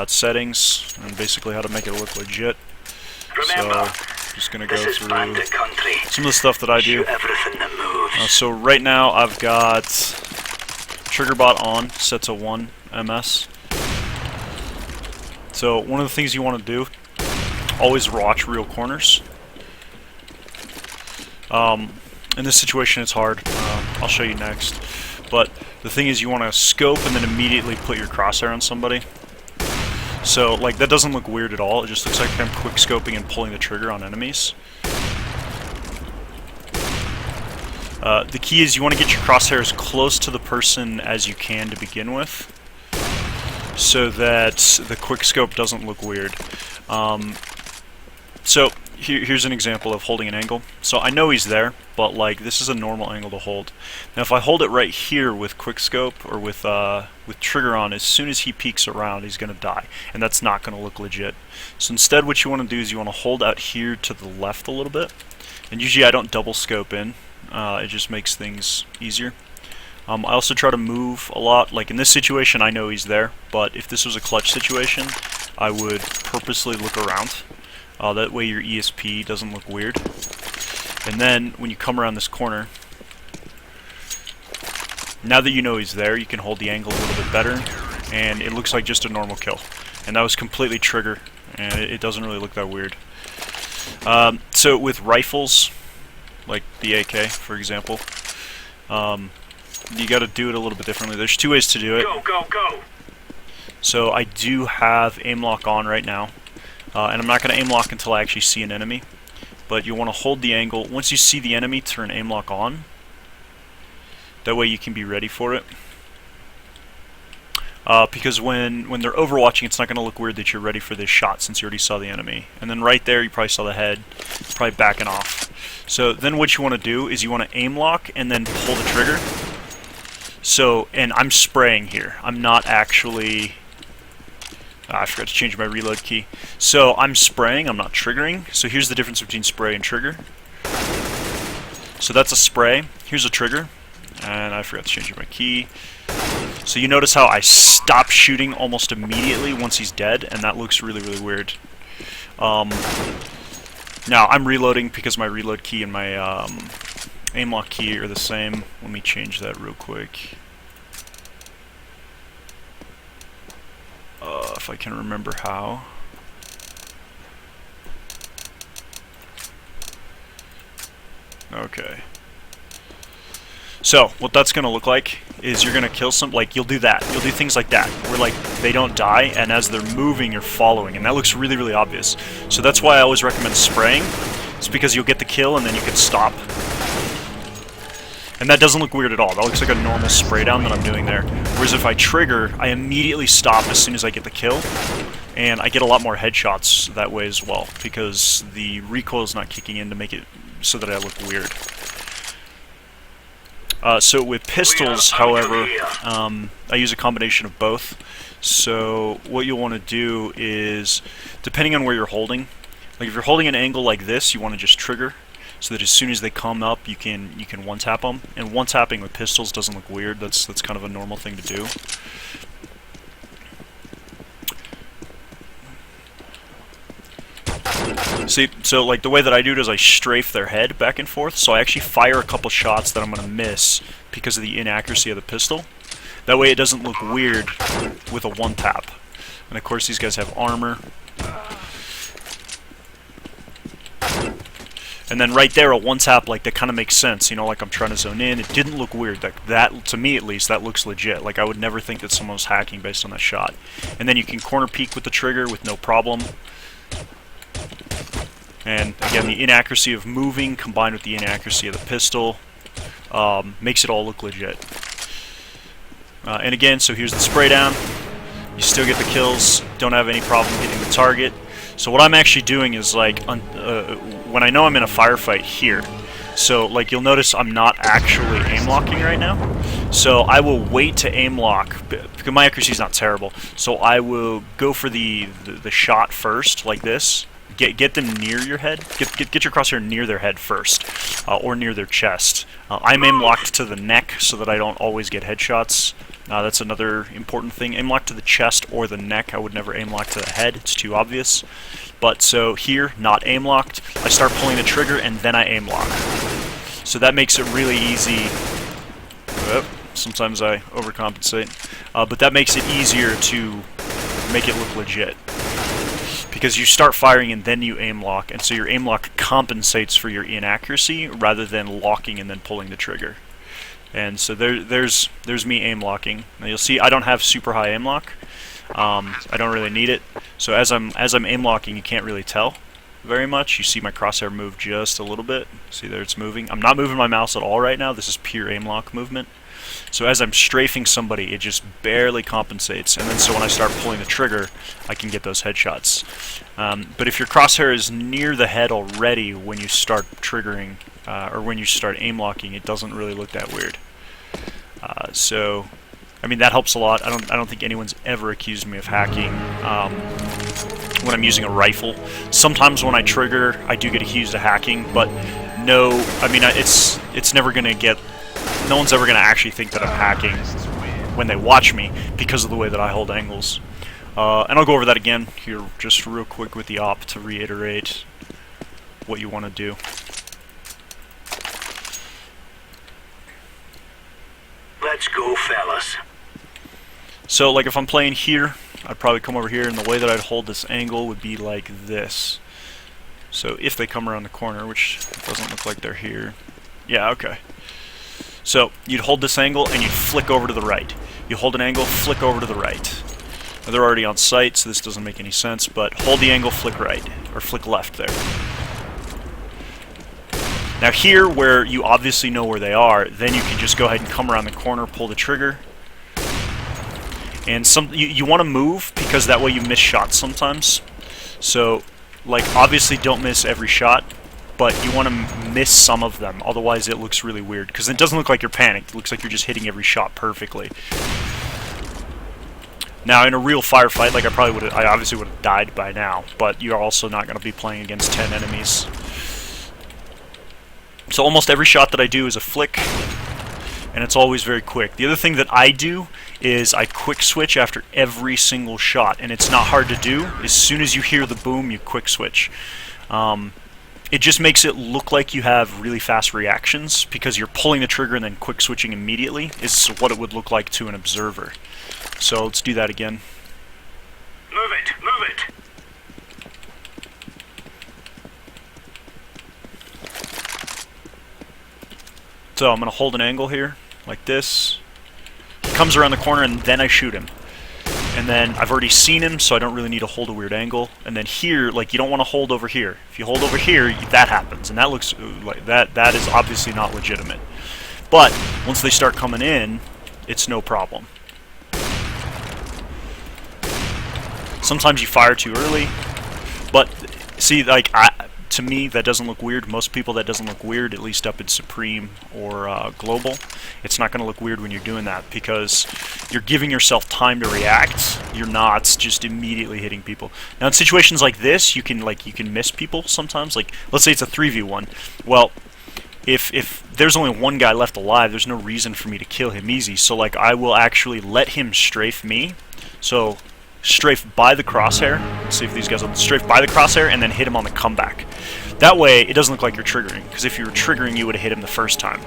settings and basically how to make it look legit. Remember, So just gonna go through country. some of the stuff that I do. Everything that moves. So right now I've got triggerbot on, set to 1 ms. So one of the things you want to do, always watch real corners. In this situation it's hard, I'll show you next. But the thing is, you want to scope and then immediately put your crosshair on somebody. So like that doesn't look weird at all, it just looks like I'm quick scoping and pulling the trigger on enemies. The key is you want to get your crosshair as close to the person as you can to begin with, so that the quick scope doesn't look weird. So here's an example of holding an angle. So I know he's there, but like this is a normal angle to hold. Now if I hold it right here with quick scope or with trigger on, as soon as he peeks around he's gonna die, and that's not gonna look legit. So instead what you want to do is you want to hold out here to the left a little bit, and usually I don't double scope in. It just makes things easier. I also try to move a lot. Like in this situation I know he's there, but if this was a clutch situation I would purposely look around. That way your ESP doesn't look weird. And then when you come around this corner, now that you know he's there, you can hold the angle a little bit better, and it looks like just a normal kill. And that was completely trigger, and it doesn't really look that weird. So with rifles, like the AK for example, you got to do it a little bit differently. There's two ways to do it. Go, go, go. So I do have aim lock on right now. And I'm not going to aim lock until I actually see an enemy. But you want to hold the angle. Once you see the enemy, turn aim lock on. That way you can be ready for it. Because when they're overwatching, it's not going to look weird that you're ready for this shot since you already saw the enemy. And then right there, you probably saw the head. It's probably backing off. So then what you want to do is you want to aim lock and then pull the trigger. So, and I'm spraying here. I'm not actually... I forgot to change my reload key. So I'm spraying, I'm not triggering. So here's the difference between spray and trigger. So that's a spray. Here's a trigger. And I forgot to change my key. So you notice how I stop shooting almost immediately once he's dead, and that looks really, really weird. Now I'm reloading because my reload key and my aim lock key are the same. Let me change that real quick. If I can remember how. Okay. So, what that's going to look like is you're going to kill some, like, you'll do that. You'll do things like that, where, like, they don't die, and as they're moving, you're following, and that looks really, really obvious. So that's why I always recommend spraying. It's because you'll get the kill, and then you can stop. And that doesn't look weird at all. That looks like a normal spray down that I'm doing there. Whereas if I trigger, I immediately stop as soon as I get the kill. And I get a lot more headshots that way as well, because the recoil is not kicking in to make it so that I look weird. So with pistols, however, I use a combination of both. So what you'll want to do is, depending on where you're holding, like if you're holding an angle like this, you want to just trigger, so that as soon as they come up, you can one-tap them. And one-tapping with pistols doesn't look weird. That's kind of a normal thing to do. See, so like the way that I do it is I strafe their head back and forth. So I actually fire a couple shots that I'm going to miss because of the inaccuracy of the pistol. That way it doesn't look weird with a one-tap. And of course these guys have armor. And then right there, a one-tap, like, that kind of makes sense, you know, like I'm trying to zone in. It didn't look weird. That, to me at least, that looks legit. Like, I would never think that someone was hacking based on that shot. And then you can corner peek with the trigger with no problem. And, again, the inaccuracy of moving combined with the inaccuracy of the pistol makes it all look legit. And again, so here's the spray down. You still get the kills. Don't have any problem hitting the target. So what I'm actually doing is, like, when I know I'm in a firefight here, so like you'll notice I'm not actually aim locking right now. So I will wait to aim lock, because my accuracy is not terrible. So I will go for the shot first, like this, get them near your head. Get your crosshair near their head first, or near their chest. I'm aim locked to the neck so that I don't always get headshots. That's another important thing. Aim lock to the chest or the neck. I would never aim lock to the head. It's too obvious. But so here, not aim locked. I start pulling the trigger and then I aim lock. So that makes it really easy. Sometimes I overcompensate. But that makes it easier to make it look legit. Because you start firing and then you aim lock, and so your aim lock compensates for your inaccuracy rather than locking and then pulling the trigger. And so there's me aim locking. Now you'll see I don't have super high aim lock. I don't really need it. So as I'm aim locking, you can't really tell very much. You see my crosshair move just a little bit. See there, it's moving. I'm not moving my mouse at all right now. This is pure aim lock movement. So as I'm strafing somebody, it just barely compensates, and then so when I start pulling the trigger, I can get those headshots. But if your crosshair is near the head already when you start triggering, or when you start aim locking, it doesn't really look that weird. So, I mean, that helps a lot. I don't think anyone's ever accused me of hacking when I'm using a rifle. Sometimes when I trigger, I do get accused of hacking, but no, I mean, it's never gonna get. No one's ever going to actually think that I'm hacking when they watch me because of the way that I hold angles. And I'll go over that again here just real quick with the op to reiterate what you want to do. Let's go, fellas. So, like if I'm playing here, I'd probably come over here, and the way that I'd hold this angle would be like this. So if they come around the corner, which doesn't look like they're here. Yeah, okay. So, you'd hold this angle, and you'd flick over to the right. You hold an angle, flick over to the right. Now, they're already on site, so this doesn't make any sense, but hold the angle, flick right, or flick left there. Now here, where you obviously know where they are, then you can just go ahead and come around the corner, pull the trigger. And you want to move, because that way you miss shots sometimes. So, like, obviously don't miss every shot, but you want to miss some of them, otherwise it looks really weird, because it doesn't look like you're panicked, it looks like you're just hitting every shot perfectly. Now in a real firefight, like I obviously would have died by now, but you're also not going to be playing against 10 enemies. So almost every shot that I do is a flick, and it's always very quick. The other thing that I do is I quick switch after every single shot, and it's not hard to do. As soon as you hear the boom, you quick switch. It just makes it look like you have really fast reactions, because you're pulling the trigger and then quick switching immediately is what it would look like to an observer. So let's do that again. Move it, move it. So I'm going to hold an angle here, like this. He comes around the corner and then I shoot him. And then I've already seen him, so I don't really need to hold a weird angle. And then here, like, you don't want to hold over here. If you hold over here, that happens, and that looks like that is obviously not legitimate. But once they start coming in, it's no problem. Sometimes you fire too early, but see, like, to me, that doesn't look weird. Most people, that doesn't look weird, at least up in Supreme or Global. It's not going to look weird when you're doing that, because you're giving yourself time to react. You're not just immediately hitting people. Now, in situations like this, you can miss people sometimes. Like, let's say it's a 3v1. Well, if there's only one guy left alive, there's no reason for me to kill him easy. So, like, I will actually let him strafe me. So, strafe by the crosshair. Let's see if these guys will strafe by the crosshair and then hit him on the comeback. That way, it doesn't look like you're triggering, because if you were triggering, you would have hit him the first time.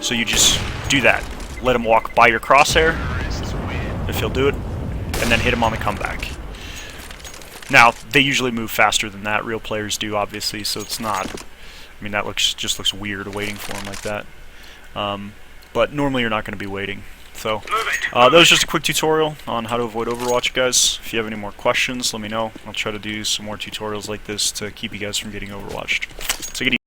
So you just do that. Let him walk by your crosshair, if he'll do it, and then hit him on the comeback. Now, they usually move faster than that. Real players do, obviously, so it's not... I mean, that just looks weird waiting for him like that. But normally you're not going to be waiting. So, that was just a quick tutorial on how to avoid Overwatch, guys. If you have any more questions, let me know. I'll try to do some more tutorials like this to keep you guys from getting Overwatched. Take it easy.